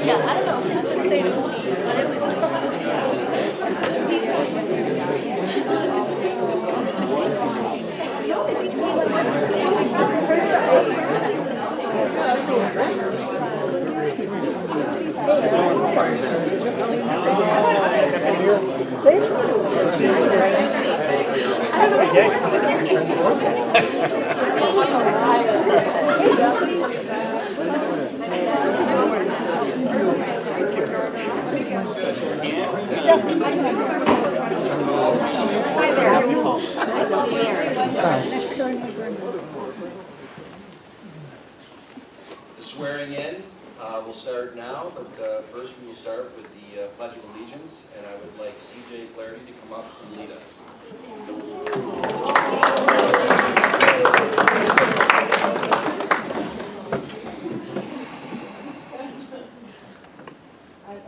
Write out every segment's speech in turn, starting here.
Yeah, I don't know if that's been saying it to me, but it was. The swearing in will start now, but first we will start with the Pledge of Allegiance, and I would like C.J. Flaherty to come up and lead us.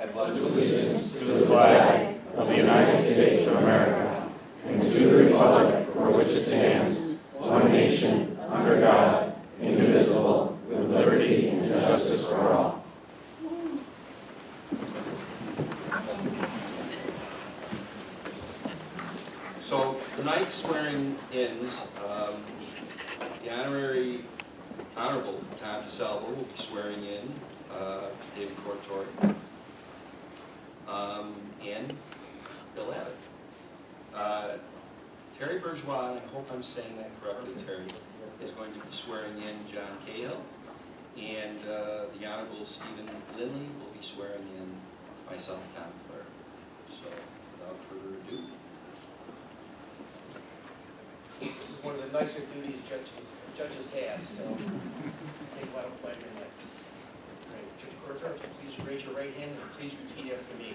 I pledge allegiance to the flag of the United States of America and to the republic for which it stands, one nation, under God, indivisible, with liberty and justice for all. So tonight's swearing-ins, the Honorable Tom DeSalvo will be swearing in David Cortore and Bill Abbott. Terry Bourgeois, and I hope I'm saying that correctly, Terry, is going to be swearing in John Cahill, and the Honorable Stephen Lindley will be swearing in myself, Tom Clark. So without further ado. This is one of the nicer duties judges have, so take a lot of pleasure in that. Judge Cortore, please raise your right hand and please repeat after me.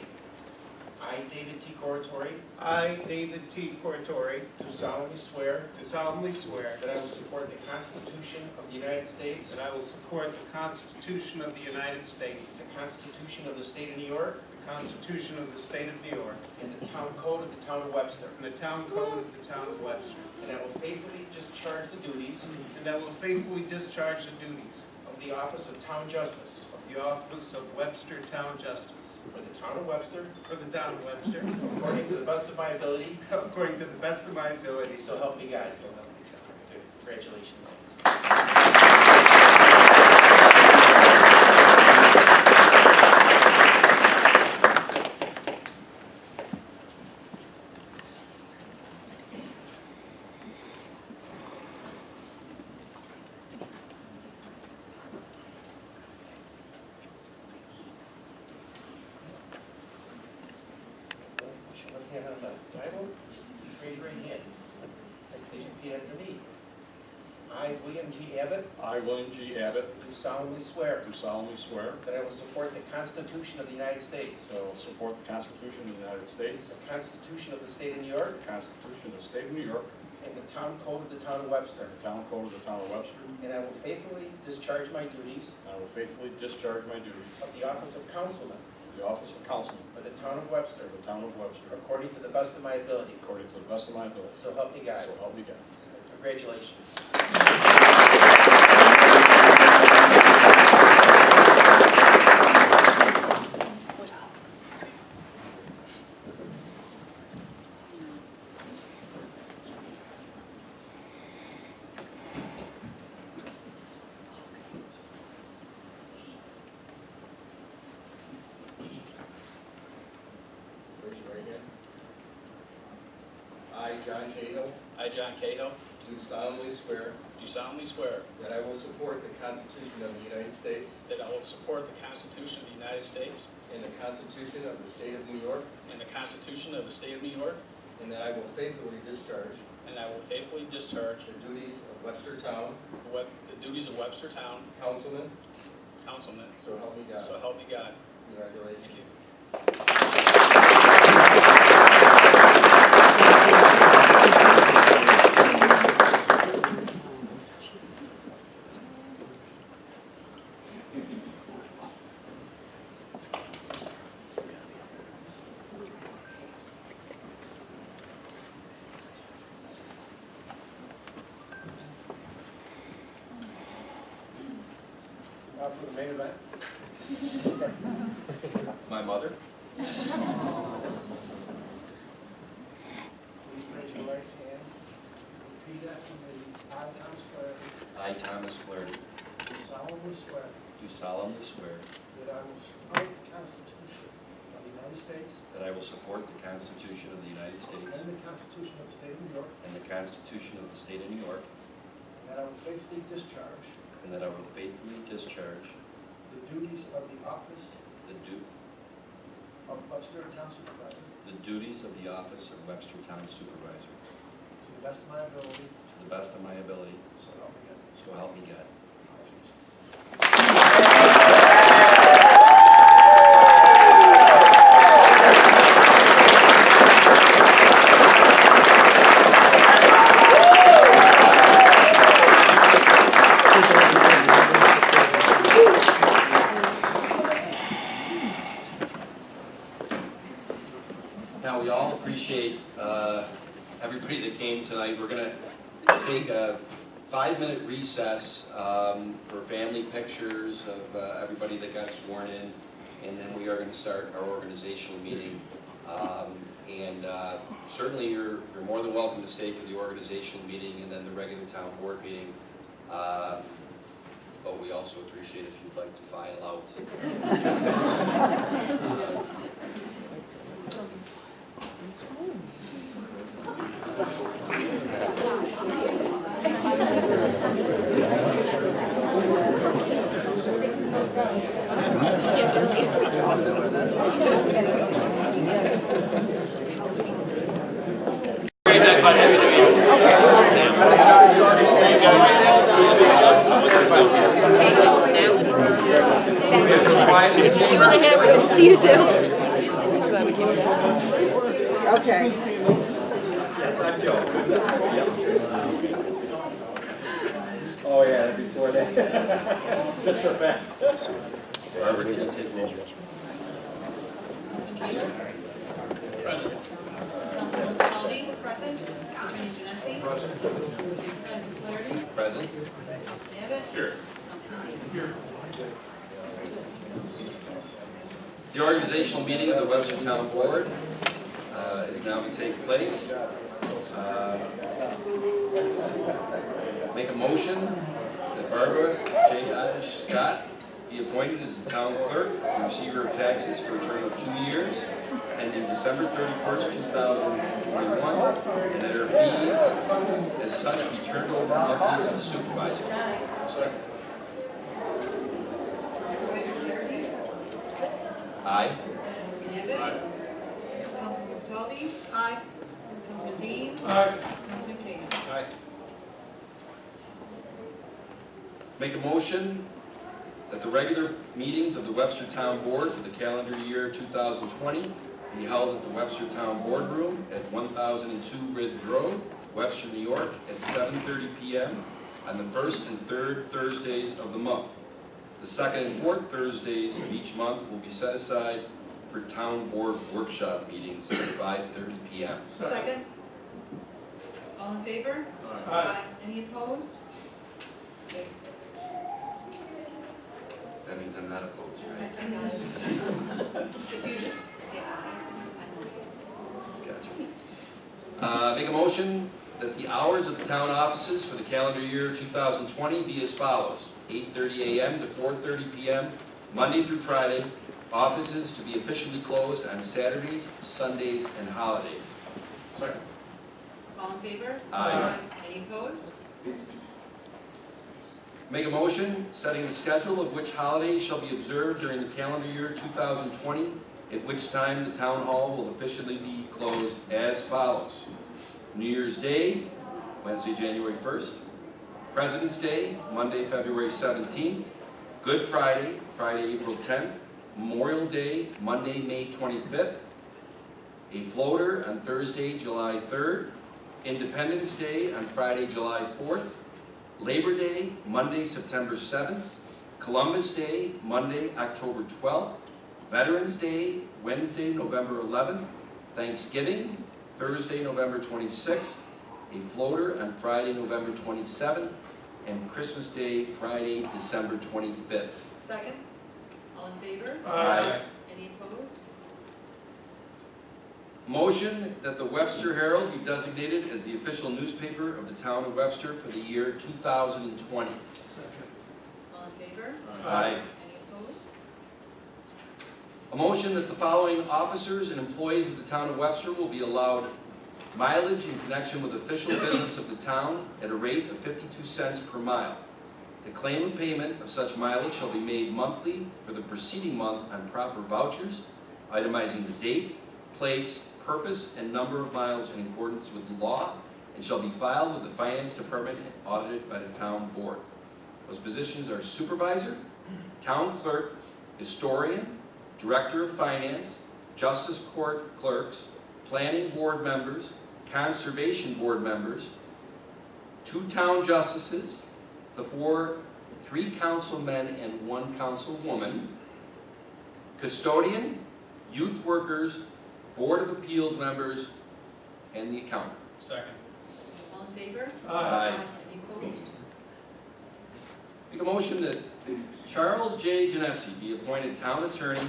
I, David T. Cortore, I, David T. Cortore, do solemnly swear do solemnly swear that I will support the Constitution of the United States, that I will support the Constitution of the United States, the Constitution of the State of New York, the Constitution of the State of New York, and the Town Code of the Town of Webster, and the Town Code of the Town of Webster, and I will faithfully discharge the duties and I will faithfully discharge the duties of the Office of Town Justice of the office of Webster Town Justice for the Town of Webster, for the Town of Webster, according to the best of my ability, according to the best of my ability. so help me God. So help me God. Congratulations. Put your left hand on the Bible. Raise your right hand. Please repeat after me. I, William G. Abbott, I, William G. Abbott, do solemnly swear do solemnly swear that I will support the Constitution of the United States, that I will support the Constitution of the United States, the Constitution of the State of New York, the Constitution of the State of New York, and the Town Code of the Town of Webster, and the Town Code of the Town of Webster, and I will faithfully discharge my duties and I will faithfully discharge my duties of the office of councilman of the office of councilman for the Town of Webster, of the Town of Webster, according to the best of my ability. according to the best of my ability. So help me God. So help me God. Congratulations. Raise your right hand. I, John Cahill, I, John Cahill, do solemnly swear do solemnly swear that I will support the Constitution of the United States that I will support the Constitution of the United States and the Constitution of the State of New York, and the Constitution of the State of New York, and that I will faithfully discharge and I will faithfully discharge the duties of Webster Town the duties of Webster Town Councilman councilman. So help me God. So help me God. Congratulations. Thank you. Now for the main event. My mother. Please raise your right hand. Repeat after me. I, Thomas Flaherty, I, Thomas Flaherty, do solemnly swear do solemnly swear that I will support the Constitution of the United States that I will support the Constitution of the United States and the Constitution of the State of New York, and the Constitution of the State of New York, and that I will faithfully discharge and that I will faithfully discharge the duties of the office the Webster Town Supervisor the duties of the office of Webster Town Supervisor to the best of my ability, to the best of my ability, so help me God. so help me God. Congratulations. Now, we all appreciate everybody that came tonight. We're going to take a 5-minute recess for family pictures of everybody that got sworn in, and then we are going to start our organizational meeting. Certainly you're more than welcome to stay for the organizational meeting and then the regular town board meeting. But we also appreciate if you'd like to file out. See you on the hammer. Good to see you too. Okay. Oh, yeah, before that. Just for fact. Barbara, can you take roll? Present. Councilman Caldwell, present. Councilman Genesi. Present. President Flaherty. Present. Abbott. Here. The organizational meeting of the Webster Town Board is now going to take place. Make a motion that Barbara J. Scott be appointed as the town clerk and receiver of taxes for a term of 2 years, ending December 31st, 2021, and that her fees as such be turned over monthly to the supervisor. Aye. Abbott. Councilman Caldwell. Aye. Councilman Dean. Aye. Councilman King. Aye. Make a motion that the regular meetings of the Webster Town Board for the calendar year 2020 be held at the Webster Town Boardroom at 1002 Ridge Road, Webster, New York, at 7:30 p.m. on the first and third Thursdays of the month. The second and fourth Thursdays of each month will be set aside for Town Board workshop meetings at 5:30 p.m. Second. All in favor? Aye. Any opposed? Okay. That means I'm not opposed, right? I got it. If you just say aye, Gotcha. Make a motion that the hours of the town offices for the calendar year 2020 be as follows: 8:30 a.m. to 4:30 p.m., Monday through Friday. Offices to be officially closed on Saturdays, Sundays, and holidays. Second. all in favor? Aye. Any opposed? Make a motion setting the schedule of which holidays shall be observed during the calendar year 2020, at which time the town hall will officially be closed as follows: New Year's Day, Wednesday, January 1st. President's Day, Monday, February 17th. Good Friday, Friday, April 10th, Memorial Day, Monday, May 25th, a floater on Thursday, July 3rd, Independence Day on Friday, July 4th, Labor Day, Monday, September 7th, Columbus Day, Monday, October 12th, Veterans Day, Wednesday, November 11th, Thanksgiving, Thursday, November 26th, a floater on Friday, November 27th, and Christmas Day, Friday, December 25th. Second. All in favor? Aye. Any opposed? Motion that the Webster Herald be designated as the official newspaper of the town of Webster for the year 2020. All in favor? Aye. Any opposed? A motion that the following officers and employees of the town of Webster will be allowed mileage in connection with official business of the town at a rate of 52 cents per mile. The claim of payment of such mileage shall be made monthly for the preceding month on proper vouchers, itemizing the date, place, purpose, and number of miles in accordance with the law, and shall be filed with the Finance Department and audited by the town board. Those positions are supervisor, town clerk, historian, director of finance, justice court clerks, planning board members, conservation board members, 2 town justices, the 3 councilmen and 1 councilwoman, custodian, youth workers, board of appeals members, and the accountant. Second. All in favor? Aye. Any opposed? Make a motion that Charles J. Genesi be appointed town attorney,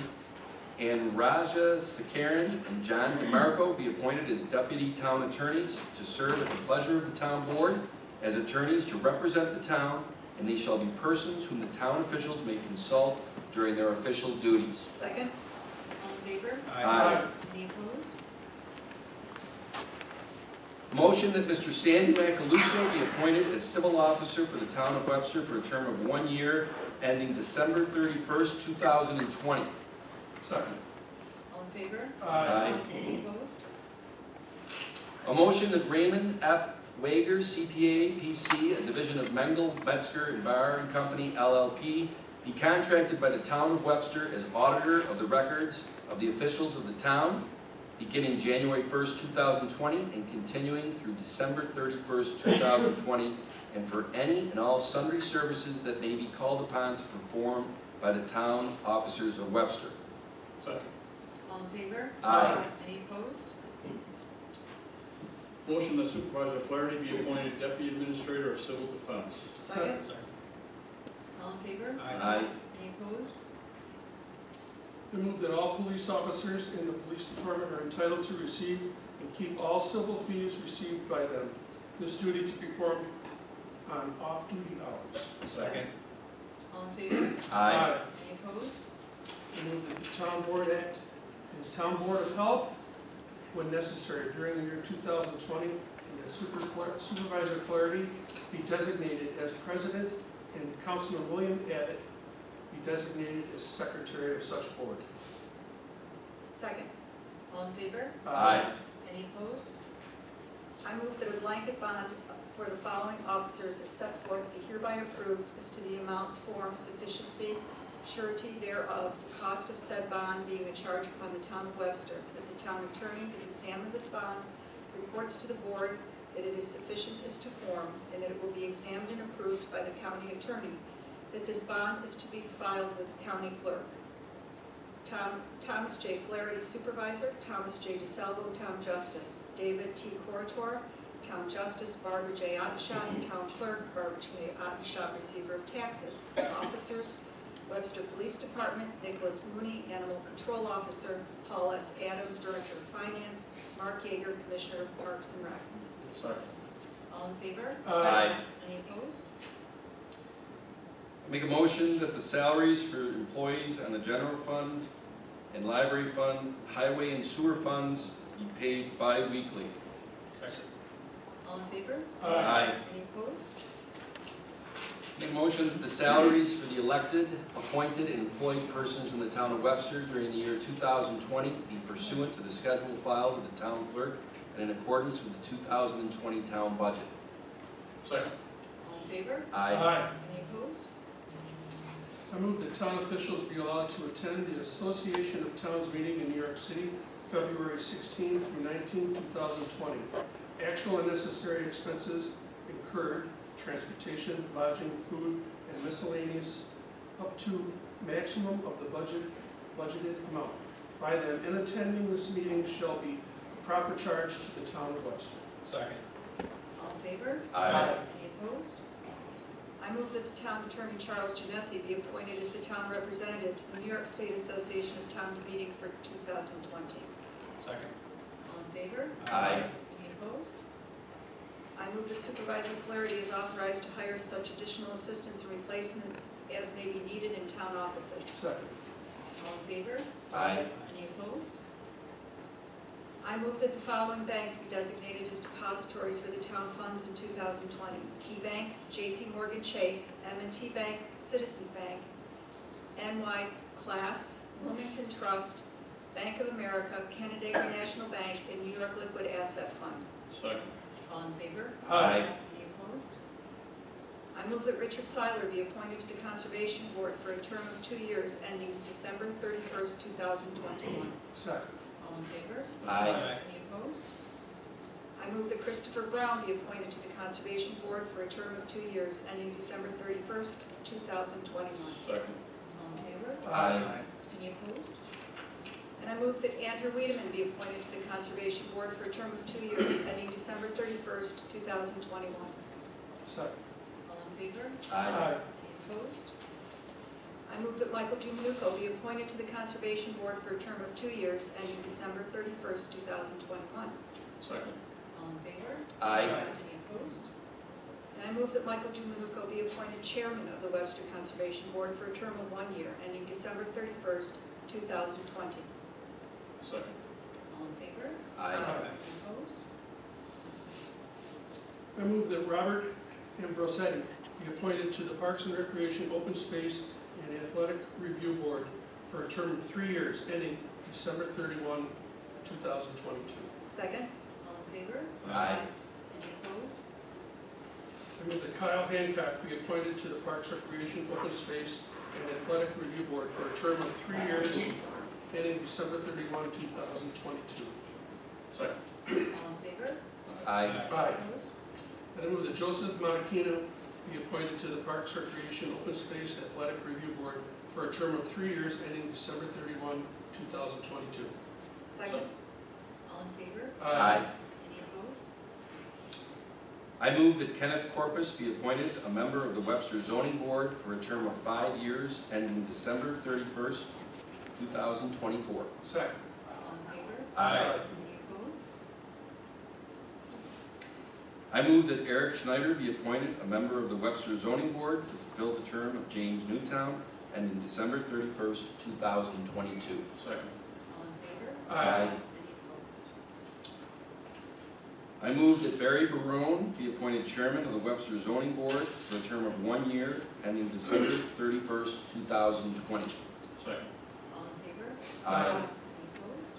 and Raja Sakaran and John DeMarco be appointed as deputy town attorneys to serve at the pleasure of the town board as attorneys to represent the town, and they shall be persons whom the town officials may consult during their official duties. Second. All in favor? Aye. Any opposed? Motion that Mr. Sandy Macaluso be appointed as civil officer for the town of Webster for a term of 1 year ending December 31st, 2020. Second. All in favor? Aye. Any opposed? A motion that Raymond F. Wager, CPA, PC, a division of Mengel, Metzger, and Barr and Company, LLP, be contracted by the town of Webster as auditor of the records of the officials of the town, beginning January 1st, 2020, and continuing through December 31st, 2020, and for any and all sundry services that may be called upon to perform by the town officers of Webster. Second. All in favor? Aye. Any opposed? Motion that Supervisor Flaherty be appointed Deputy Administrator of Civil Defense. Second. All in favor? Aye. Any opposed? I move that all police officers in the police department are entitled to receive and keep all civil fees received by them. This duty to be performed on off-duty hours. Second. All in favor? Aye. Any opposed? I move that the town board act as town board of health when necessary during the year 2020, and that Supervisor Flaherty be designated as president and Councilman William Abbott be designated as secretary of such board. Second. All in favor? Aye. Any opposed? I move that a blanket bond for the following officers is set forth be hereby approved as to the amount, form, sufficiency, surety thereof, the cost of said bond being a charge upon the town of Webster, that the town attorney has examined this bond, reports to the board that it is sufficient as to form, and that it will be examined and approved by the county attorney, that this bond is to be filed with the county clerk. Thomas J. Flaherty, Supervisor. Thomas J. DeSalvo, Town Justice. David T. Corator, Town Justice. Barbara J. Ottenshot, Town Clerk. Barbara J. Ottenshot, Receiver of Taxes. Officers: Webster Police Department, Nicholas Mooney, Animal Control Officer. Paul S. Adams, Director of Finance. Mark Yeager, Commissioner of Parks and Rec. Second. All in favor? Aye. Any opposed? Make a motion that the salaries for employees on the general fund and library fund, highway and sewer funds be paid bi-weekly. Second. All in favor? Aye. Any opposed? Make a motion that the salaries for the elected, appointed, and employed persons in the town of Webster during the year 2020 be pursuant to the schedule filed with the town clerk and in accordance with the 2020 town budget. Second. All in favor? Aye. Aye. Any opposed? I move that town officials be allowed to attend the Association of Towns meeting in New York City, February 16 through 19, 2020. Actual and necessary expenses incurred, transportation, lodging, food, and miscellaneous, up to maximum of the budgeted amount. By them in attending this meeting shall be a proper charge to the town of Webster. Second. All in favor? Aye. Any opposed? I move that the town attorney, Charles Genesi, be appointed as the town representative to the New York State Association of Towns meeting for 2020. Second. All in favor? Aye. Any opposed? I move that Supervisor Flaherty is authorized to hire such additional assistants and replacements as may be needed in town offices. Second. All in favor? Aye. Any opposed? I move that the following banks be designated as depositories for the town funds in 2020. Key Bank, J.P. Morgan Chase, M&T Bank, Citizens Bank, NY Class, Wilmington Trust, Bank of America, Canandaigua National Bank, and New York Liquid Asset Fund. Second. All in favor? Aye. Any opposed? I move that Richard Seiler be appointed to the Conservation Board for a term of 2 years ending December 31st, 2021. Second. All in favor? Aye. Any opposed? I move that Christopher Brown be appointed to the Conservation Board for a term of 2 years ending December 31st, 2021. Second. All in favor? Aye. Any opposed? And I move that Andrew Wiedemann be appointed to the Conservation Board for a term of 2 years ending December 31st, 2021. Second. All in favor? Aye. Any opposed? I move that Michael G. Manuco be appointed to the Conservation Board for a term of 2 years ending December 31st, 2021. Second. All in favor? Aye. Any opposed? And I move that Michael G. Manuco be appointed Chairman of the Webster Conservation Board for a term of 1 year ending December 31st, 2020. Second. All in favor? Aye. Any opposed? I move that Robert Ambrosetti be appointed to the Parks and Recreation Open Space and Athletic Review Board for a term of 3 years ending December 31, 2022. Second. All in favor? Aye. Any opposed? I move that Kyle Hancock be appointed to the Parks, Recreation, Open Space, and Athletic Review Board for a term of 3 years, ending December 31, 2022. Second. All in favor? Aye. Aye. Opposed? And I move that Joseph Monachino be appointed to the Parks, Recreation, Open Space, Athletic Review Board for a term of 3 years, ending December 31, 2022. Second. All in favor? Aye. Any opposed? I move that Kenneth Corpus be appointed a member of the Webster Zoning Board for a term of 5 years ending December 31st, 2024. Second. All in favor? Aye. Any opposed? I move that Eric Schneider be appointed a member of the Webster Zoning Board to fulfill the term of James Newtown ending December 31st, 2022. Second. All in favor? Aye. Any opposed? I move that Barry Barone be appointed chairman of the Webster Zoning Board for a term of 1 year ending December 31st, 2020. Second. All in favor? Aye. Any opposed?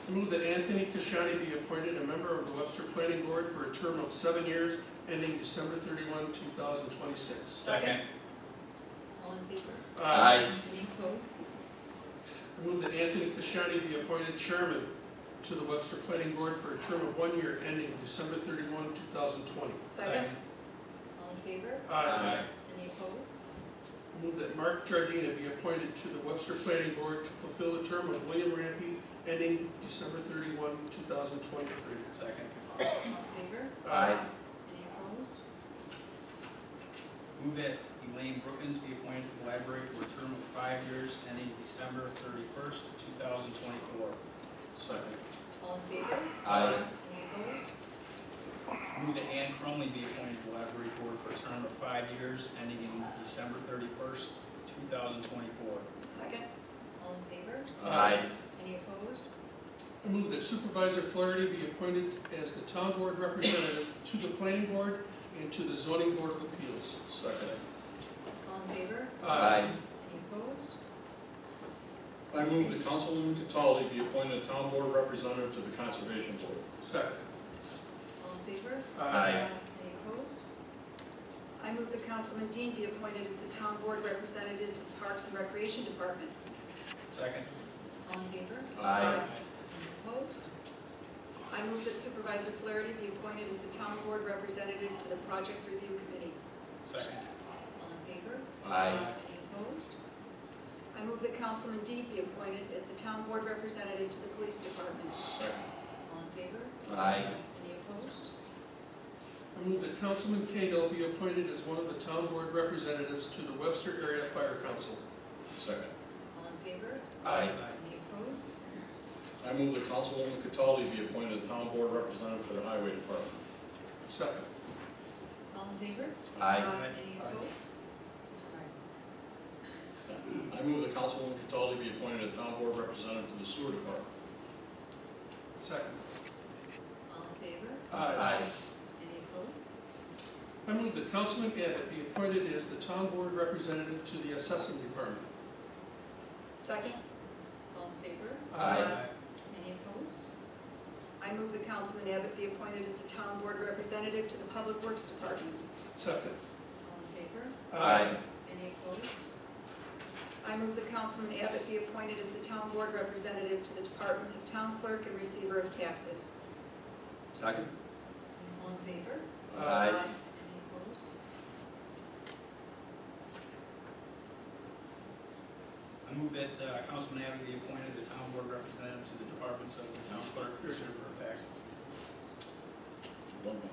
I move that Anthony Kashani be appointed a member of the Webster Planning Board for a term of 7 years, ending December 31, 2026. Second. All in favor? Aye. Any opposed? I move that Anthony Kashani be appointed chairman to the Webster Planning Board for a term of 1 year, ending December 31, 2020. Second. All in favor? Aye. Any opposed? I move that Mark Jardina be appointed to the Webster Planning Board to fulfill the term of William Rampey, ending December 31, 2023. Second. All in favor? Aye. Any opposed? Move that Elaine Brookins be appointed to the library for a term of 5 years ending December 31st, 2024. Second. All in favor? Aye. Any opposed? Move that Ann Crumley be appointed to the library board for a term of 5 years ending in December 31st, 2024. Second. All in favor? Aye. Any opposed? I move that Supervisor Flaherty be appointed as the town board representative to the planning board and to the zoning board of appeals. Second. All in favor? Aye. Any opposed? I move that Councilman Cataldi be appointed a town board representative to the Conservation Board. Second. All in favor? Aye. Any opposed? I move that Councilman Dean be appointed as the town board representative to the Parks and Recreation Department. Second. All in favor? Aye. Any opposed? I move that Supervisor Flaherty be appointed as the town board representative to the Project Review Committee. Second. All in favor? Aye. Any opposed? I move that Councilman Dean be appointed as the town board representative to the Police Department. Second. All in favor? Aye. Any opposed? I move that Councilman Cahill be appointed as one of the town board representatives to the Webster Area Fire Council. Second. All in favor? Aye. Any opposed? I move that Councilwoman Cataldi be appointed town board representative to the Highway Department. Second. All in favor? Aye. Any opposed? I'm sorry. I move that Councilwoman Cataldi be appointed town board representative to the Sewer Department. Second. All in favor? Aye. Any opposed? I move that Councilman Abbott be appointed as the town board representative to the Assessing Department. Second. All in favor? Aye. Any opposed? I move that Councilman Abbott be appointed as the town board representative to the Public Works Department. Second. All in favor? Aye. Any opposed? I move that Councilman Abbott be appointed as the town board representative to the Departments of Town Clerk and Receiver of Taxes. Second? All in favor? Aye. Any opposed? I move that Councilman Abbott be appointed the town board representative to the departments of the town clerk, receiver of taxes. One more.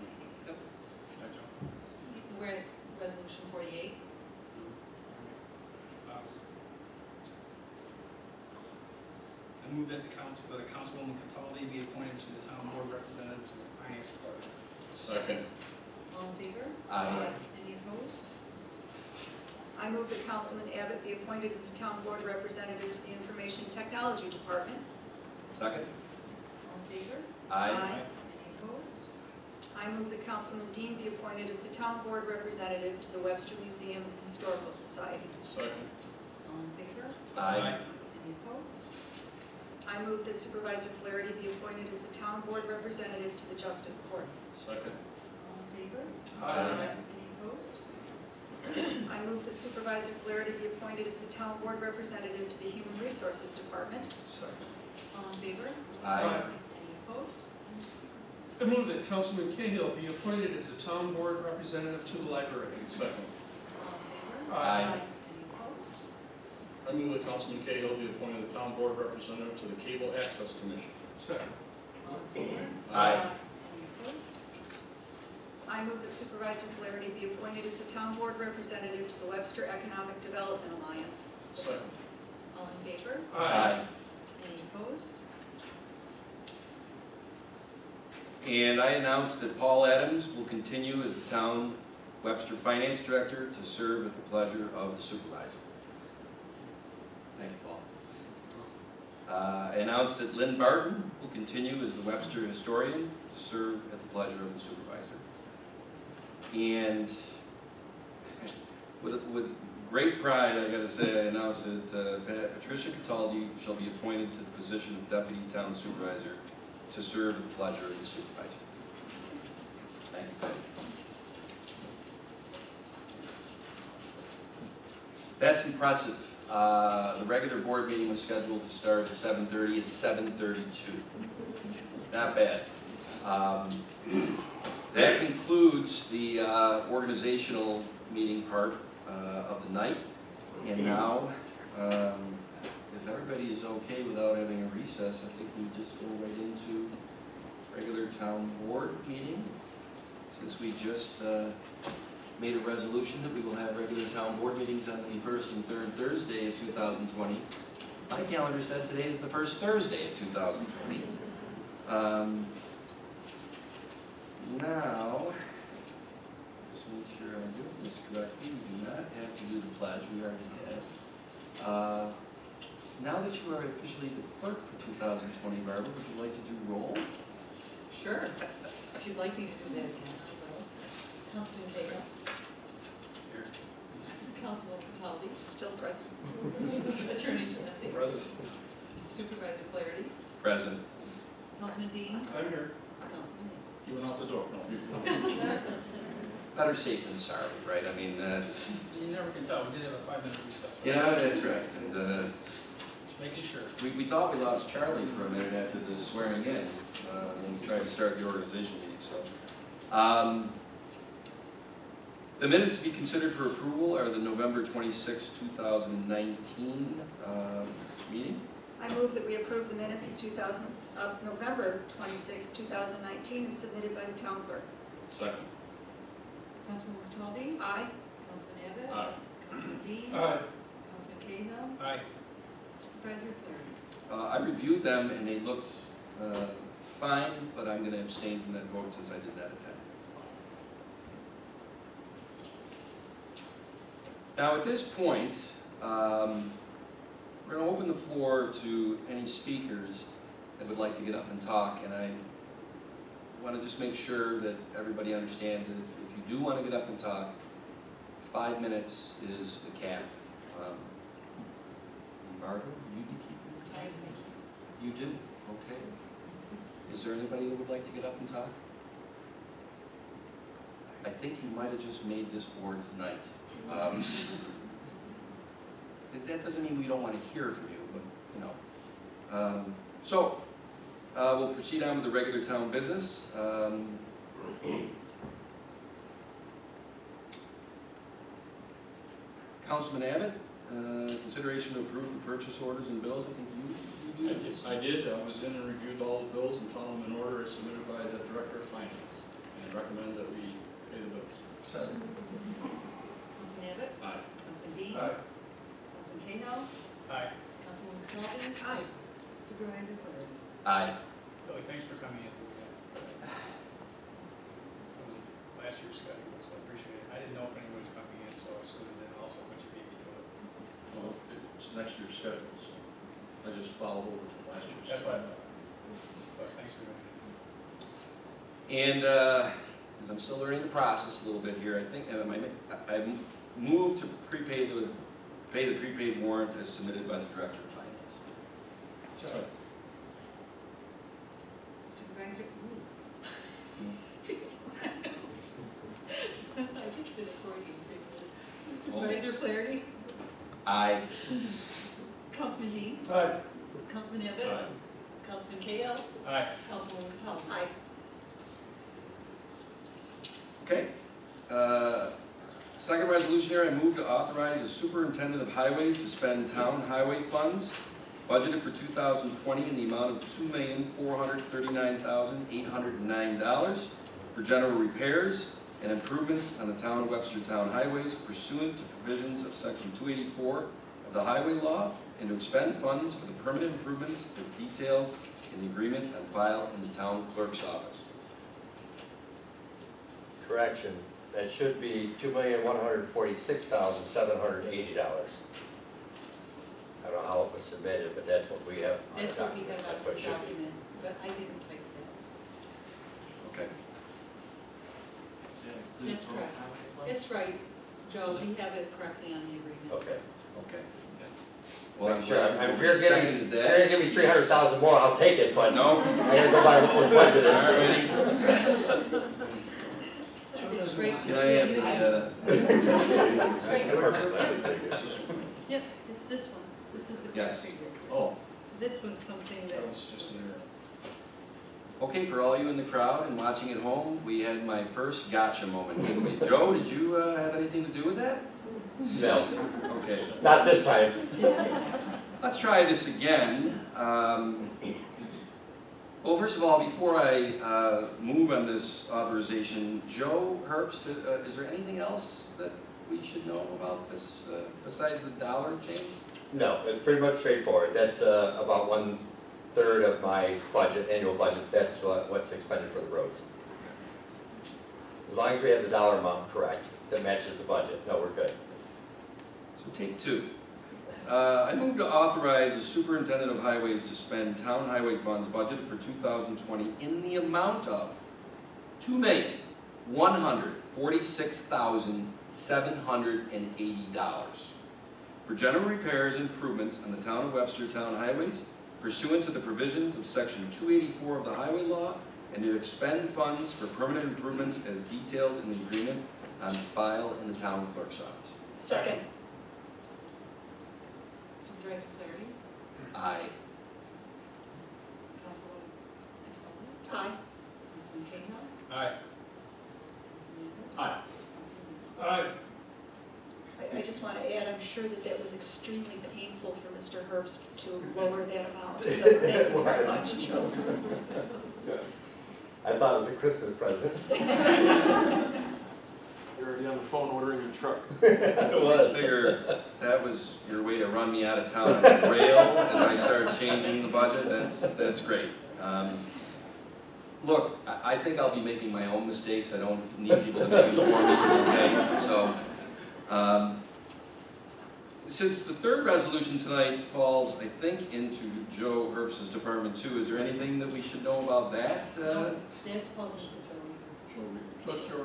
We're at resolution 48. I move that the Councilwoman Cataldi be appointed to the town board representative to the finance department. Second. All in favor? Aye. Any opposed? I move that Councilman Abbott be appointed as the town board representative to the Information Technology Department. Second? All in favor? Aye. Any opposed? I move that Councilman Dean be appointed as the town board representative to the Webster Museum and Historical Society. Second. All in favor? Aye. Any opposed? I move that Supervisor Flaherty be appointed as the town board representative to the Justice Courts. Second. All in favor? Aye. Any opposed? I move that Supervisor Flaherty be appointed as the town board representative to the Human Resources Department. Second. All in favor? Aye. Any opposed? I move that Councilman Cahill be appointed as the town board representative to the library. Second. All in favor? Aye. Any opposed? I move that Councilman Cahill be appointed the town board representative to the Cable Access Commission. Second. All in favor? Aye. Any opposed? I move that Supervisor Flaherty be appointed as the town board representative to the Webster Economic Development Alliance. Second. All in favor? Aye. Any opposed? And I announce that Paul Adams will continue as the town Webster Finance Director to serve at the pleasure of the supervisor. Thank you, Paul. I announce that Lynn Barton will continue as the Webster Historian to serve at the pleasure of the supervisor. And with great pride, I gotta say, I announce that Patricia Cataldi shall be appointed to the position of Deputy Town Supervisor to serve at the pleasure of the supervisor. Thank you. That's impressive. The regular board meeting was scheduled to start at 7:30. It's 7:32. Not bad. That concludes the organizational meeting part of the night. And now, if everybody is okay without having a recess, I think we just go right into regular town board meeting. Since we just made a resolution that we will have regular town board meetings on the first and third Thursday of 2020. My calendar said today is the first Thursday of 2020. Now, just make sure I'm doing this correctly. We do not have to do the pledge, we already have. Now that you are officially the clerk for 2020, Barbara, would you like to do roll? Sure. If you'd like me to do that again, I will. Councilman Zeta. Here. Councilman Capaldi. Still present. Attorney Gillespie. Present. Supervisor Flaherty. Present. Councilman Dean. I'm here. Councilman You went out the door. No, you better safe than sorry, right? I mean, You never can tell, we did have a 5-minute recess. yeah, that's right. And Just making sure. we thought we lost Charlie for a minute after the swearing in, when we tried to start the organization meeting, so. The minutes to be considered for approval are the November 26, 2019 meeting. I move that we approve the minutes of November 26, 2019, as submitted by the town clerk. Second. Councilman Bertaldi? Aye. Councilman Abbott? Aye. Councilman Dean? Aye. Councilman Cahill? Aye. Supervisor Flaherty? I reviewed them and they looked fine, but I'm going to abstain from that vote since I did not attend. Now, at this point, we're going to open the floor to any speakers that would like to get up and talk, and I want to just make sure that everybody understands that if you do want to get up and talk, 5 minutes is the cap. Barbara, you be keeping? You do? Okay. Is there anybody that would like to get up and talk? I think you might have just made this board's night. That doesn't mean we don't want to hear from you, but, you know. We'll proceed on with the regular town business. Councilman Abbott, consideration to approve the purchase orders and bills. I think you did. Yes, I did. I was in and reviewed all the bills and found them in order as submitted by the Director of Finance. And recommend that we pay the bills. Councilman Abbott? Aye. Councilman Dean? Aye. Councilman Cahill? Aye. Councilman Bertaldi? Aye. Supervisor Flaherty? Aye. Billy, thanks for coming in. Last year's schedule, so I appreciate it. I didn't know if anyone was coming in, so I assumed that also, but you beat me to it. Well, it's next year's schedule, so I just followed over from last year's. That's what I thought. But thanks for doing it. And as I'm still learning the process a little bit here, I think I moved to pay the prepaid warrant as submitted by the Director of Finance. Sorry. Supervisor, I just did it for you. Supervisor Flaherty? Aye. Councilman Dean? Aye. Councilman Abbott? Aye. Councilman Cahill? Aye. Councilwoman Bertaldi? Aye. Okay. Second resolution here, I move to authorize the superintendent of highways to spend town highway funds budgeted for 2020 in the amount of $2,439,809 for general repairs and improvements on the town of Webster town highways pursuant to provisions of section 284 of the highway law, and to expend funds for the permanent improvements as detailed in the agreement on file in the town clerk's office. Correction, that should be $2,146,780. I don't know how it was submitted, but that's what we have on the That's what we document. have That's on what it this should be. document, but I didn't type that. Okay. That's correct. That's right, Joe, we have it correctly on the agreement. Okay. Okay. Well, I'm Sure, glad if you you're seconded giving, that. you're gonna give me 300,000 more, I'll take it, but No. I gotta go by what was budgeted. Alrighty. It's right. Can I have Yep, it's this one. This is the Yes. correct figure. Oh, This was something that, That was just an error. okay, for all you in the crowd and watching at home, we had my first gotcha moment, didn't we? Joe, did you have anything to do with that? No, Okay, not this time. let's try this again. Well, first of all, before I move on this authorization, Joe Herbst, is there anything else that we should know about this besides the dollar change? No, it's pretty much straightforward. That's about 1/3 of my budget, annual budget. That's what's expended for the roads. As long as we have the dollar amount correct, that matches the budget, no, we're good. So take two. I move to authorize the superintendent of highways to spend town highway funds budgeted for 2020 in the amount of $2,146,780 for general repairs and improvements on the town of Webster town highways pursuant to the provisions of section 284 of the highway law, and to expend funds for permanent improvements as detailed in the agreement on file in the town clerk's office. Second. Supervisor Flaherty? Aye. Councilwoman Antonia? Aye. Councilman Cahill? Aye. Councilman Aye. Aye. I just want to add, I'm sure that that was extremely painful for Mr. Herbst to lower that amount. So thank you very much, Joe. I thought it was a Christmas present. You're already on the phone ordering your truck. It was. I figure that was your way to run me out of town on the rail as I started changing the budget. That's great. Look, I think I'll be making my own mistakes. I don't need people to make it for me. Okay, so since the third resolution tonight falls, I think, into Joe Herbst's department too, is there anything that we should know about that? That falls into Joe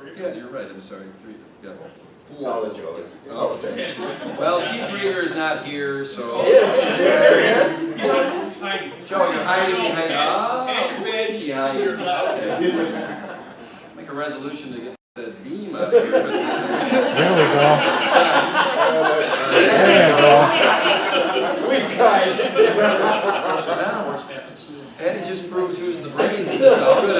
Reader. Yeah, you're right. I'm sorry. Yeah. It's all the Joes. It's all the same. Well, Chief Rieger is not here, so. Yes, He's hiding. Joe, you're hiding behind. Cash Oh, your badge is he to hiding? your left. Okay. Make a resolution to get that beam out of here. But, There we go. There you go. We tried. Patty just proved who's the brains in this outfit.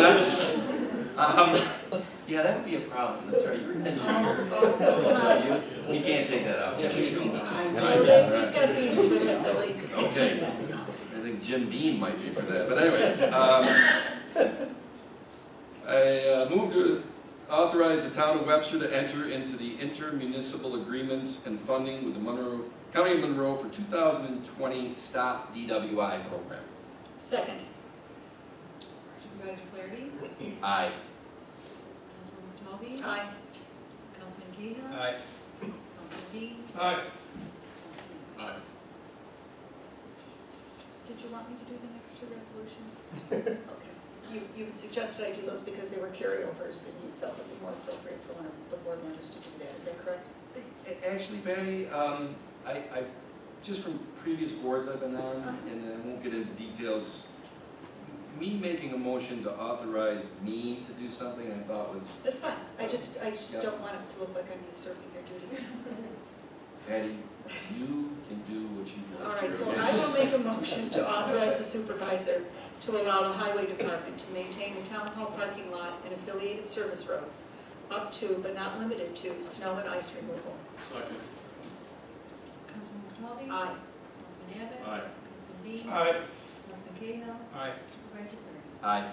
Yeah, that would be a problem. That's right. You're an engineer. So we can't take that out. Excuse me. We've got meetings with him, Billy. Okay. I think Jim Beam might be for that. But anyway, I move to authorize the town of Webster to enter into the intermunicipal agreements and funding with the County of Monroe for 2020 Stop DWI program. Second. Supervisor Flaherty? Aye. Councilwoman Talby? Aye. Councilman Cahill? Aye. Councilman Dean? Aye. Aye. Did you want me to do the next two resolutions? Okay. You suggested I do those because they were carryovers and you felt it would be more appropriate for one of the board members to do that. Is that correct? Actually, Patty, I just from previous boards I've been on, and I won't get into details, me making a motion to authorize me to do something I thought was, That's fine. I just Yeah. don't want it to look like I'm usurping your duty. Patty, you can do what you want. All right, so Okay? I will make a motion to authorize the supervisor to allow the highway department to maintain the town hall parking lot and affiliated service roads up to, but not limited to, snow and ice removal. Second. Councilwoman Talby? Aye. Councilman Abbott? Aye. Councilman Dean? Aye. Councilman Cahill? Aye. Supervisor Flaherty? Aye.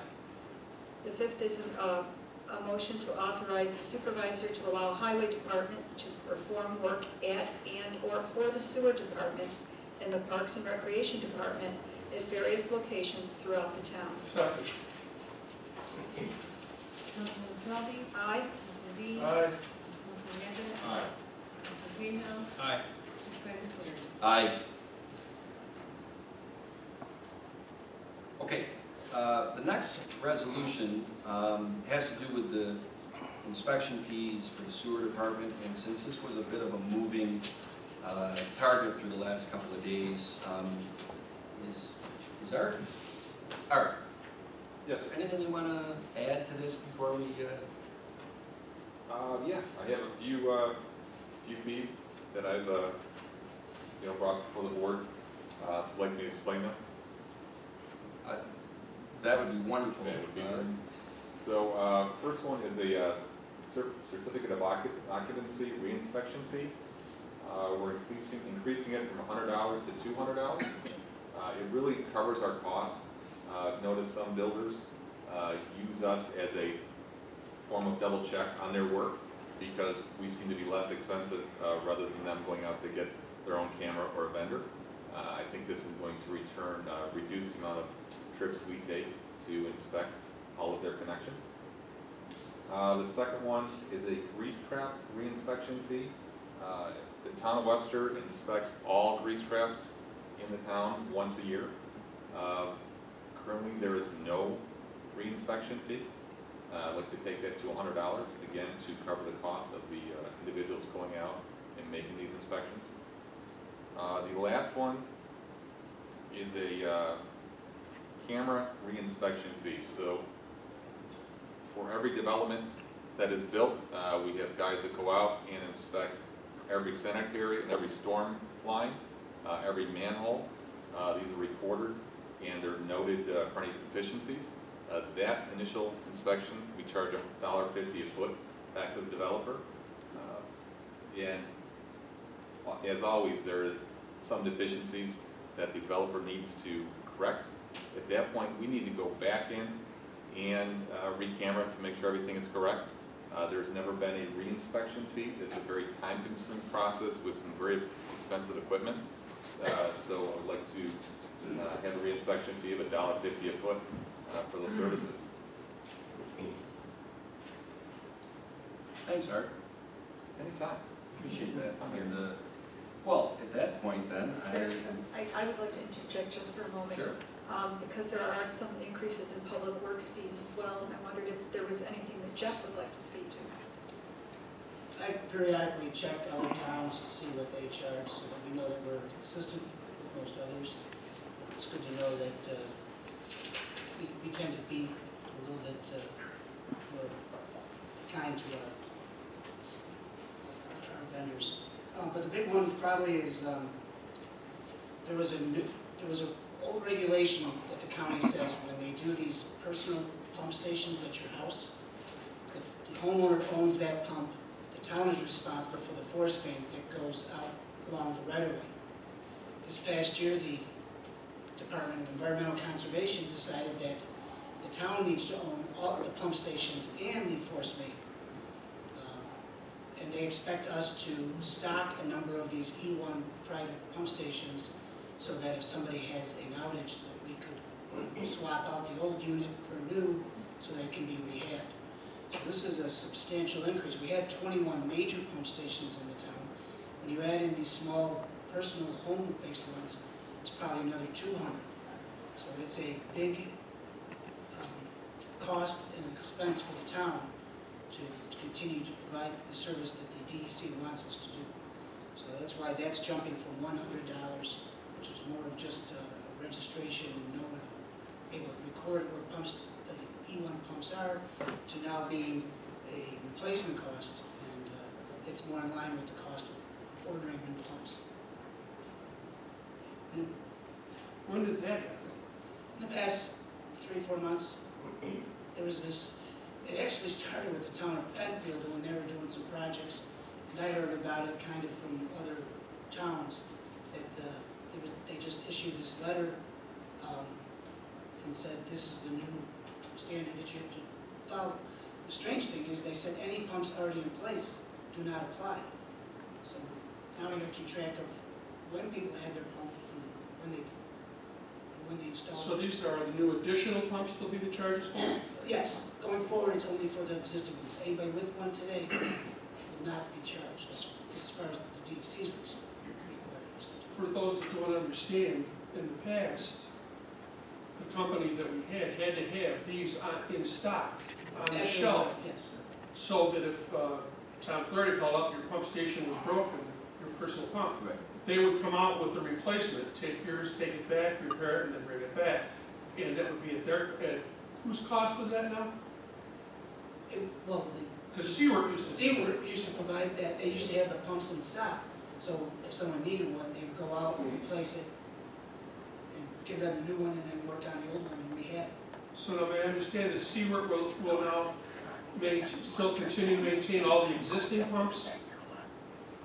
The fifth is a motion to authorize the supervisor to allow highway department to perform work at and/or for the sewer department and the parks and recreation department at various locations throughout the town. Second. Councilwoman Talby? Aye. Councilman Dean? Aye. Councilman Abbott? Aye. Councilman Cahill? Aye. Supervisor Flaherty? Aye. Okay, the next resolution has to do with the inspection fees for the sewer department, and since this was a bit of a moving target through the last couple of days, is Art, Yes, sir. anything you want to add to this before we, Yeah, I have a few fees that I've, brought before the board. Like me to explain them? that would be wonderful. That would be great. So, first one is a certificate of occupancy reinspection fee. We're increasing it from $100 to $200. It really covers our costs. I've noticed some builders use us as a form of double check on their work because we seem to be less expensive rather than them going out to get their own camera or a vendor. I think this is going to reduce the amount of trips we take to inspect all of their connections. The second one is a grease trap reinspection fee. The town of Webster inspects all grease traps in the town once a year. Currently, there is no reinspection fee. I'd like to take that to $100, again, to cover the cost of the individuals going out and making these inspections. The last one is a camera reinspection fee. So for every development that is built. We have guys that go out and inspect every sanitary and every storm line, every manhole. These are recorded and they're noted for any deficiencies. That initial inspection, we charge $1.50 a foot back to the developer. And as always, there is some deficiencies that the developer needs to correct. At that point, we need to go back in and re-camera to make sure everything is correct. There's never been a re-inspection fee. It's a very time-consuming process with some very expensive equipment. So I would like to have a re-inspection fee of $1.50 a foot for those services. Thanks, Art. Anytime. Appreciate that. And, well, at that point then, Is there, I would like to interject just for a moment. Sure. Because there are some increases in public works fees as well, and I wondered if there was anything that Jeff would like to speak to. I periodically check other towns to see what they charge, so that we know that we're consistent with most others. It's good to know that we tend to be a little bit more kind to our vendors. But the big one probably is there was a old regulation that the county says when they do these personal pump stations at your house, that the homeowner owns that pump. The town is responsible for the force main that goes out along the right-of-way. This past year, the Department of Environmental Conservation decided that the town needs to own all of the pump stations and the force main. And they expect us to stock a number of these E1 private pump stations so that if somebody has an outage, that we could swap out the old unit for a new so that it can be rehabbed. So this is a substantial increase. We have 21 major pump stations in the town. When you add in these small personal home-based ones, it's probably another 200. So it's a big cost and expense for the town to continue to provide the service that the DEC wants us to do. So that's why that's jumping from $100, which is more of just a registration and know where to be able to record where pumps, the E1 pumps are, to now being a replacement cost, and it's more in line with the cost of ordering new pumps. When did that happen? In the past 3 or 4 months, there was this, it actually started with the town of Penfield when they were doing some projects, and I heard about it kind of from other towns, that they just issued this letter and said this is the new standard that you have to follow. The strange thing is they said any pumps already in place do not apply. So now we got to keep track of when people had their pump and when they installed So it. these are the new additional pumps that'll be the charges for? Yes, going forward, it's only for the existing ones. Anybody with one today will not be charged as far as the DEC's requiring us to do. For those that don't understand, in the past, the company that we had to have these in stock on the shelf, Yes. so that if Tom Flaherty called up, your pump station was broken, your personal pump, Right. they would come out with a replacement, take yours, take it back, repair it, and then bring it back. And that would be at whose cost was that now? Well, Because Seawork used to. Seawork used to provide that. They used to have the pumps in stock. So if someone needed one, they would go out and replace it and give them a new one and then work on the old one and rehab it. So now may I understand that Seawork will now still continue to maintain all the existing pumps?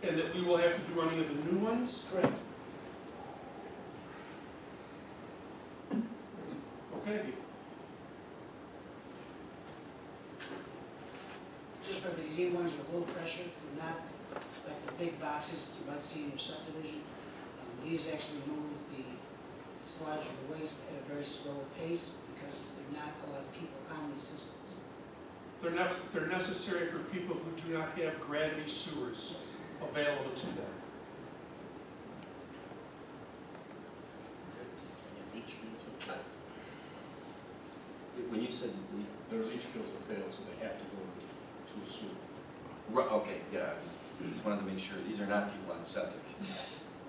And that we will have to do any of the new ones? Correct. Okay. Just for these E1s are low pressure, they're not like the big boxes you might see in your subdivision. These actually move the sludge or the waste at a very slow pace because there are not a lot of people on these systems. They're necessary for people who do not have gravity sewers available to them. When you said Their leach fields have failed, so they have to go to a sewer. right, okay, yeah, I just wanted to make sure, these are not people on septic.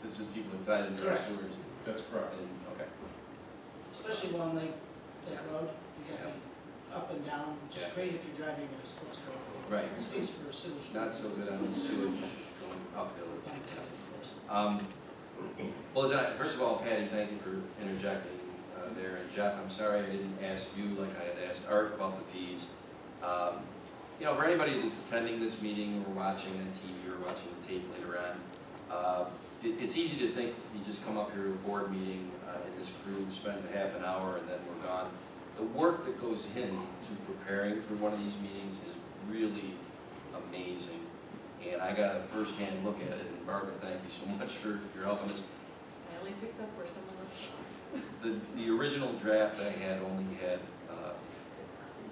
This is people inside in their Correct. sewers. That's correct. Okay. Especially along that road, you got up and down, which is Yeah. great if you're driving in a sports car. Right. It stinks for sewage. Not so good on the sewage going uphill. Of course. Well, first of all, Patty, thank you for interjecting there. And Jeff, I'm sorry I didn't ask you like I had asked Art about the fees. You know, for anybody that's attending this meeting or watching on TV or watching the tape later on, it's easy to think you just come up here to a board meeting and this crew spends a half an hour and then we're gone. The work that goes into preparing for one of these meetings is really amazing. And I got a first-hand look at it, and Barbara, thank you so much for your help on this. I only picked up where someone left off. The original draft I had only had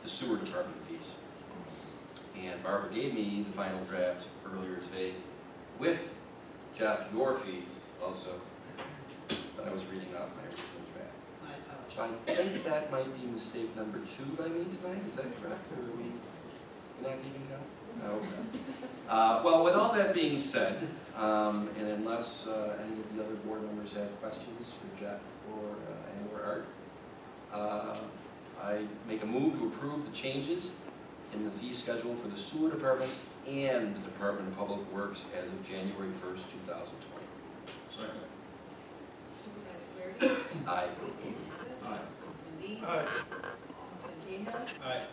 the sewer department fees. And Barbara gave me the final draft earlier today with, Jeff, your fees also. But I was reading off my original draft. My apologies. So I think that might be mistake number 2 by me tonight, is that correct? Or are we not even count? No. Well, with all that being said, and unless any of the other board members have questions for Jeff or Art, I make a move to approve the changes in the fee schedule for the sewer department and the Department of Public Works as of January 1st, 2020. Second. Supervisor Flaherty? Aye. Aye. Councilman Dean? Aye. Councilman Cahill? Aye.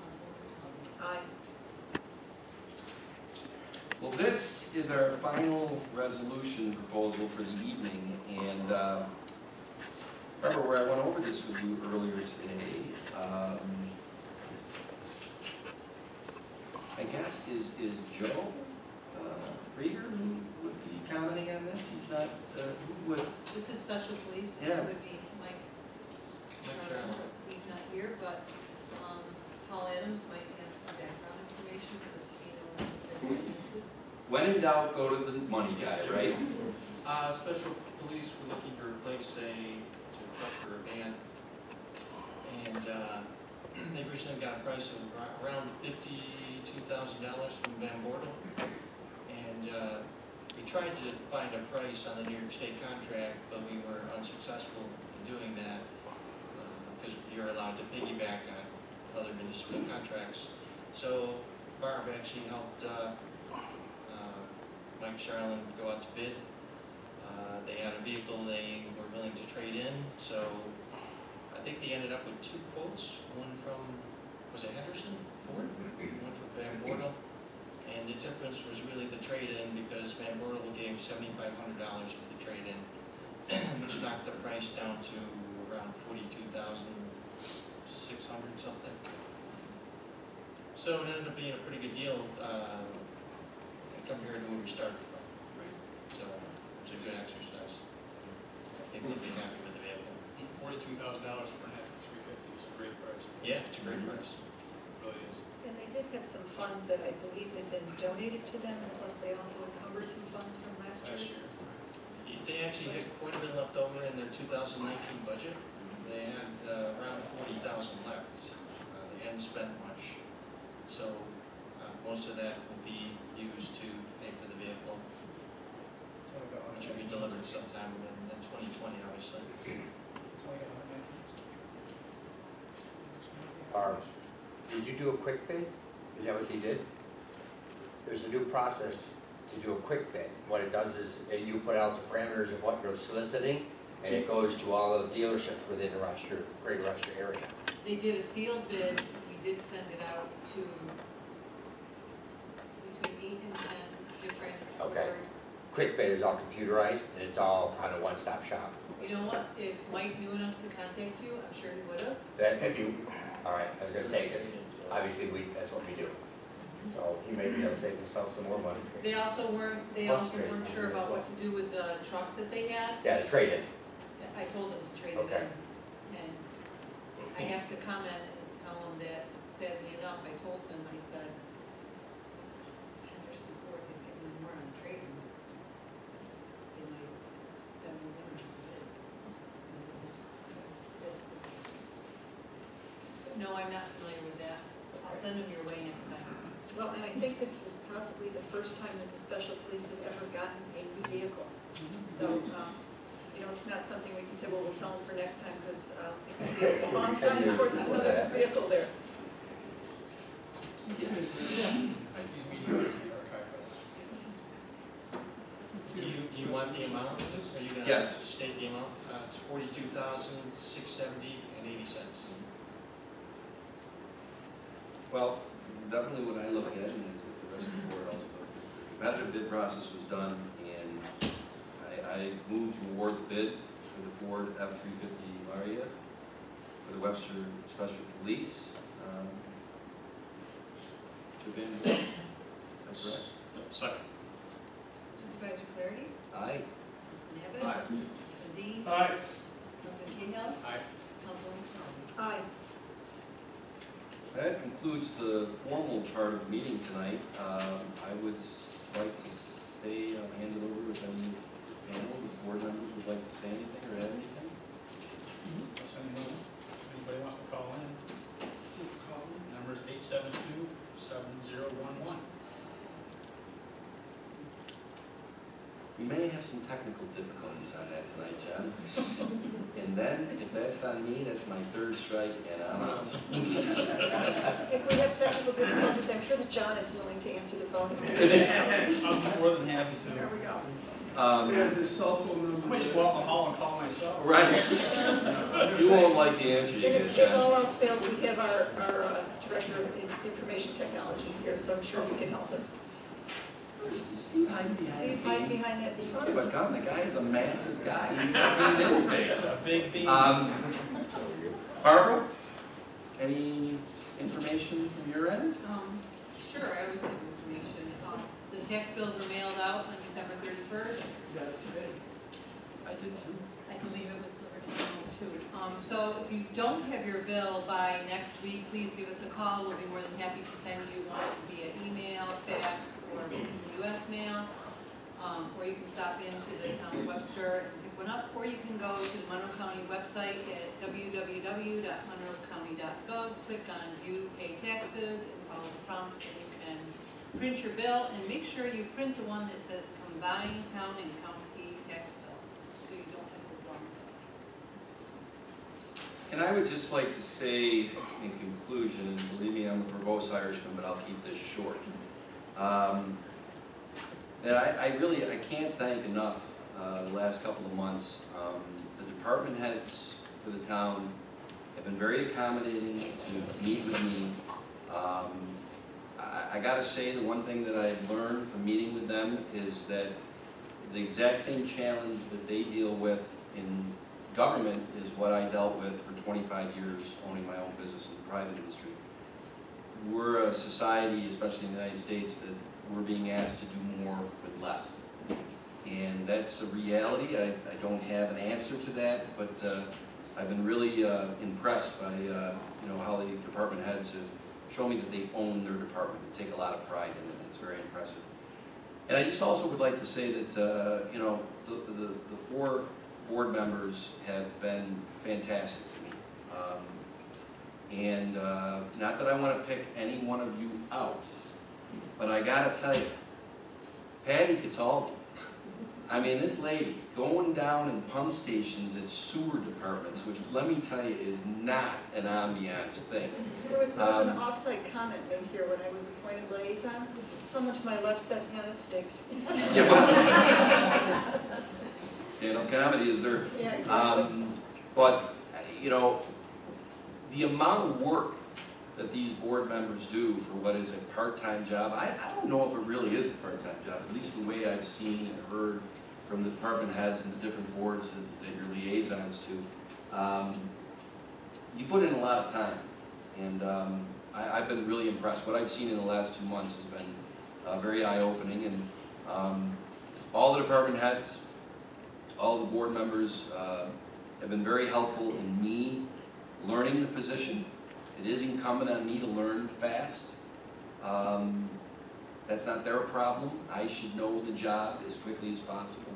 Councilwoman Thomas? Aye. Well, this is our final resolution proposal for the evening, and remember where I went over this with you earlier today. I guess is Joe Rieger who would be commenting on this? He's not, who would? This is special police. Yeah. It would be Mike. He's not here, but Paul Adams might have some background information because he knows the finances. When in doubt, go to the money guy, right? Special police were looking to replace a truck or a van. And they recently got a price of around $52,000 from Van Bortle. And we tried to find a price on the New York State contract, but we were unsuccessful in doing that because you're allowed to piggyback on other municipal contracts. So Barb actually helped Mike Charlin go out to bid. They had a vehicle they were willing to trade in, so I think they ended up with 2 quotes, one from, was it Henderson Ford? One from Van Bortle. And the difference was really the trade-in because Van Bortle gave $7,500 for the trade-in, which knocked the price down to around $42,600 something. So it ended up being a pretty good deal compared to where we started from. So it was a good exercise. I think they'll be happy with the vehicle. $42,000 for an F-350 is a great price. Yeah, it's a great price. It really is. And they did have some funds that I believe had been donated to them, and plus they also encumbered some funds from last Last year's. year. They actually had quite a bit left over in their 2019 budget. They had around $40,000 left. They hadn't spent much. So most of that will be used to pay for the vehicle, which will be delivered sometime in 2020, obviously. Barb, did you do a quick bid? Is that what you did? There's a new process to do a quick bid. What it does is you put out the parameters of what you're soliciting, and it goes to all the dealerships within the Rochester, greater Rochester area. They did a sealed bid. We did send it out to between 8 and 10 different. Okay. board. Quick bid is all computerized, and it's all on a one-stop shop. You know what? If Mike knew enough to contact you, I'm sure he would have. That if you, all right, I was gonna say, because obviously that's what we do. So he may be able to save himself some more money. They also weren't sure about what to do with the truck that they had. Yeah, the trade-in. I told them to trade it Okay. in. And I have to comment and tell them that sadly enough, I told them, I said, Henderson Ford could get me more on trading. They might, that would be bid. But no, I'm not familiar with that. I'll send them your way next time. Well, and I think this is possibly the first time that the special police have ever gotten a new vehicle. So, you know, it's not something we can say, well, we'll tell them for next time, because it's going to be a long time before there's another vehicle there. These meetings will be archived. Do you want the amount of this? Are you gonna Yes. state the amount? It's $42,670.80. Well, definitely what I look at, and the rest of the board also, the competitive bid process was done, and I moved to award the bid for the Ford F-350 Laria for the Webster Special Police. The bid, that's correct. Second. Supervisor Flaherty? Aye. Councilman Abbott? Aye. Councilman Dean? Aye. Councilman Cahill? Aye. Councilwoman Thomas? Aye. That concludes the formal part of the meeting tonight. I would like to say, I'll hand it over if any panel, the board members would like to say anything or add anything. Unless anybody wants to call in. Number is 872-7011. We may have some technical difficulties on that tonight, John. And then, if that's on me, that's my third strike, and I'm out. If we have technical difficulties, I'm sure that John is willing to answer the phone. I'm more than happy to. There we go. We have his cell phone I number. might just go out in the hall and call myself. Right. You won't like the answer you get, If all John. else fails, we have our Director of Information Technologies here, so I'm sure he can help us. Steve hiding Steve's behind hiding me. behind that. Sorry about God, the guy is a massive guy. He is big. It's a big thing. Barbara, any information from your end? Sure, I always have information. The tax bills were mailed out on December 31st. Got it today. I did too. I believe it was delivered to you too. So if you don't have your bill by next week, please give us a call. We'll be more than happy to send you one via email, fax, or in the US mail. Or you can stop into the town of Webster and pick one up, or you can go to the Monroe County website at www.monroecounty.gov, click on View Pay Taxes, and follow the prompts, and you can print your bill, and make sure you print the one that says Combined Town and County Tax Bill, so you don't miss the wrong bill. And I would just like to say in conclusion, and believe me, I'm a verbose Irishman, but I'll keep this short. That I can't thank enough the last couple of months. The department heads for the town have been very accommodating to meet with me. I gotta say, the one thing that I've learned from meeting with them is that the exact same challenge that they deal with in government is what I dealt with for 25 years owning my own business in the private industry. We're a society, especially in the United States, that we're being asked to do more with less. And that's a reality. I don't have an answer to that, but I've been really impressed by how the department heads have shown me that they own their department and take a lot of pride in it. It's very impressive. And I just also would like to say that the 4 board members have been fantastic to me. And not that I want to pick any one of you out, but I gotta tell you, Patty Cataldi, I mean, this lady going down in pump stations at sewer departments, which let me tell you is not an ambiance thing. There was an off-site comment made here when I was appointed liaison. Someone to my left said, yeah, that stinks. Yeah, well, stand-up comedy is there. Yeah, exactly. But, the amount of work that these board members do for what is a part-time job, I don't know if it really is a part-time job, at least the way I've seen and heard from the department heads and the different boards that you're liaisons to. You put in a lot of time, and I've been really impressed. What I've seen in the last 2 months has been very eye-opening, and all the department heads, all the board members have been very helpful in me learning the position. It is incumbent on me to learn fast. That's not their problem. I should know the job as quickly as possible.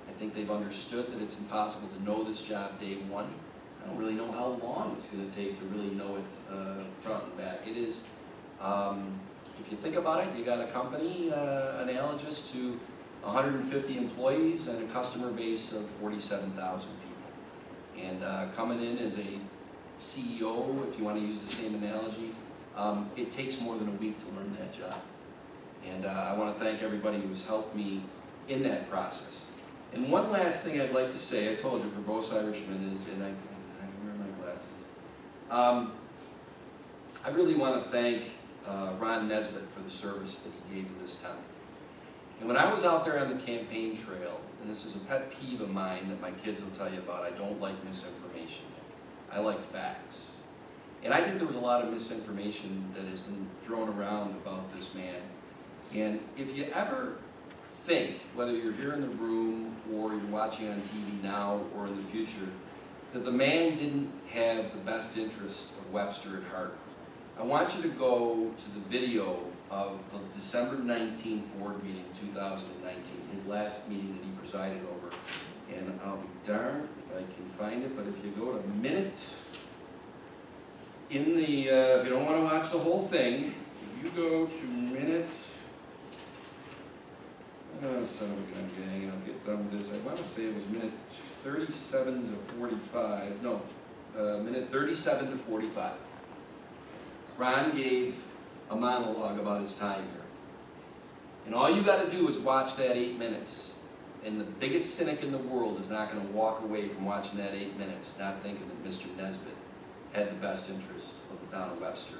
I think they've understood that it's impossible to know this job day one. I don't really know how long it's going to take to really know it front and back. It is, if you think about it, you got a company analogous to 150 employees and a customer base of 47,000 people. And coming in as a CEO, if you want to use the same analogy, It takes more than a week to learn that job. And I want to thank everybody who's helped me in that process. And one last thing I'd like to say, I told you verbose Irishman is, and I wear my glasses. I really want to thank Ron Nesbitt for the service that he gave to this town. And when I was out there on the campaign trail, and this is a pet peeve of mine that my kids will tell you about, I don't like misinformation. I like facts. And I think there was a lot of misinformation that has been thrown around about this man. And if you ever think, whether you're here in the room or you're watching on TV now or in the future, that the man didn't have the best interest of Webster at heart, I want you to go to the video of the December 19th board meeting, 2019, his last meeting that he presided over. And I'll be darned if I can find it, but if you go to minute, in the, if you don't want to watch the whole thing, if you go to minute, son of a gun gang, I'll get done with this. I want to say it was minute 37 to 45, no, minute 37 to 45. Ron gave a monologue about his time here. And all you got to do is watch that 8 minutes. And the biggest cynic in the world is not going to walk away from watching that 8 minutes not thinking that Mr. Nesbitt had the best interest of the town of Webster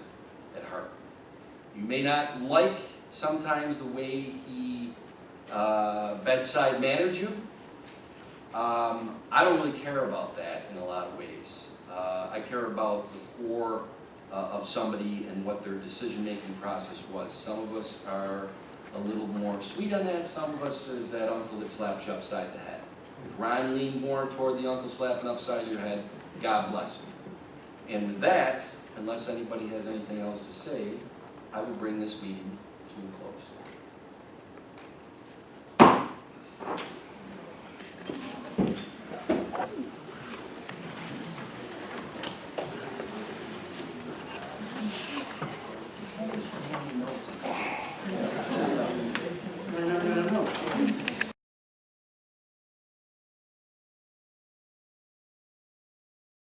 at heart. You may not like sometimes the way he bedside mannered you. I don't really care about that in a lot of ways. I care about the core of somebody and what their decision-making process was. Some of us are a little more sweet on that. Some of us is that uncle that slaps you upside the head. If Ryan leaned more toward the uncle slapping upside your head, God bless him. And with that, unless anybody has anything else to say, I will bring this meeting to a close.